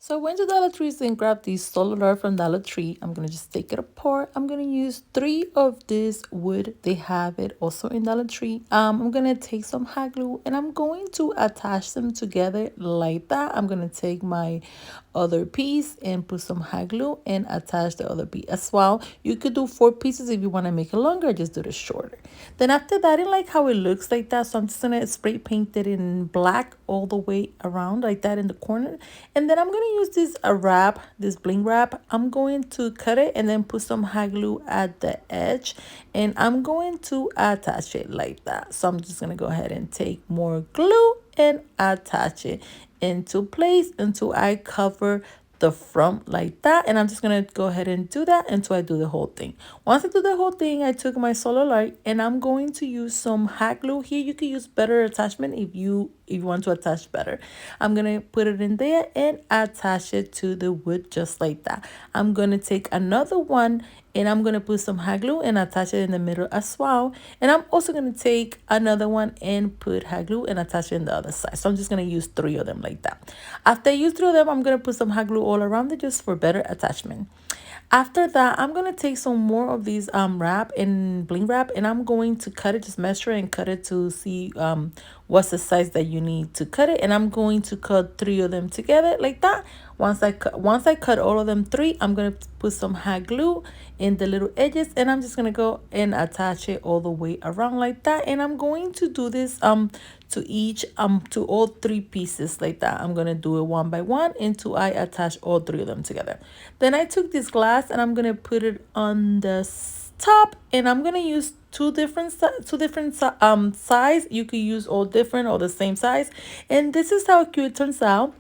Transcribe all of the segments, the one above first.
So I went to Dollar Tree and grabbed the cellular from Dollar Tree. I'm going to just take it apart. I'm going to use 3 of this wood. They have it also in Dollar Tree. I'm going to take some hot glue and I'm going to attach them together like that. I'm going to take my other piece and put some hot glue and attach the other piece as well. You could do 4 pieces if you want to make it longer, just do it shorter. Then after that, I didn't like how it looks like that, so I'm just going to spray paint it in black all the way around like that in the corner. And then I'm going to use this wrap, this bling wrap. I'm going to cut it and then put some hot glue at the edge, and I'm going to attach it like that. So I'm just going to go ahead and take more glue and attach it into place until I cover the front like that. And I'm just gonna go ahead and do that until I do the whole thing. Once I do the whole thing, I took my solar light and I'm going to use some hot glue. Here you can use better attachment if you want to attach better. I'm gonna put it in there and attach it to the wood just like that. I'm gonna take another one and I'm going to put some hot glue and attach it in the middle as well. And I'm also going to take another one and put hot glue and attach it in the other side. So I'm just going to use 3 of them like that. After I use 3 of them, I'm going to put some hot glue all around it just for better attachment. After that, I'm going to take some more of these wrap and bling wrap, and I'm going to cut it, just measure and cut it to see what's the size that you need to cut it. And I'm going to cut 3 of them together like that. Once I cut all of them 3, I'm going to put some hot glue in the little edges, and I'm just going to go and attach it all the way around like that. And I'm going to do this to each to all 3 pieces like that. I'm going to do it one by one until I attach all 3 of them together. Then I took this glass and I'm going to put it on the top, and I'm going to use two different size. You could use all different or the same size, and this is how cute it turns out.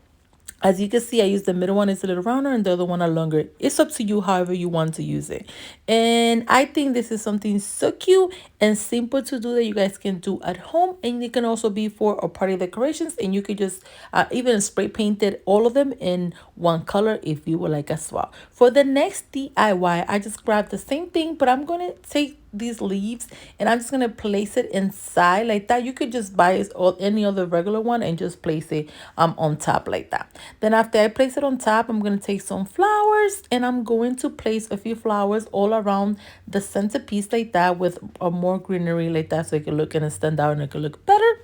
As you can see, I use the middle one, it's a little rounder, and the other one are longer. It's up to you however you want to use it. And I think this is something so cute and simple to do that you guys can do at home. And it can also be for a party decorations. And you could just even spray painted all of them in one color if you would like as well. For the next DIY, I just grabbed the same thing, but I'm going to take these leaves and I'm just gonna place it inside like that. You could just buy it or any other regular one and just place it on top like that. Then after I place it on top, I'm gonna take some flowers and I'm going to place a few flowers all around the centerpiece like that with a more greenery like that, so it can look and stand out and it can look better.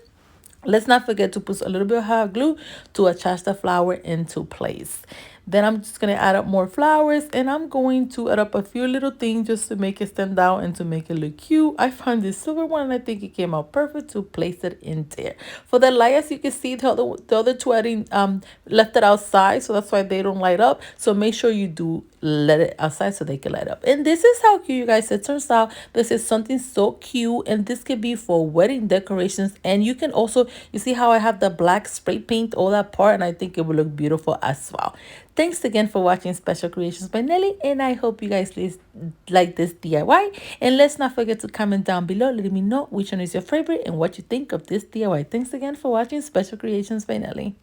Let's not forget to put a little bit of hot glue to attach the flower into place. Then I'm just going to add up more flowers, and I'm going to add up a few little things just to make it stand out and to make it look cute. I found this silver one and I think it came out perfect to place it in there. For the lights, you can see the other 2 I didn't left it outside, so that's why they don't light up. So make sure you do let it outside so they can light up. And this is how cute, you guys, it turns out. This is something so cute, and this could be for wedding decorations. And you can also, you see how I have the black spray paint all that part, and I think it will look beautiful as well. Thanks again for watching Special Creations by Nelly, and I hope you guys like this DIY. And let's not forget to comment down below letting me know which one is your favorite and what you think of this DIY. Thanks again for watching Special Creations by Nelly.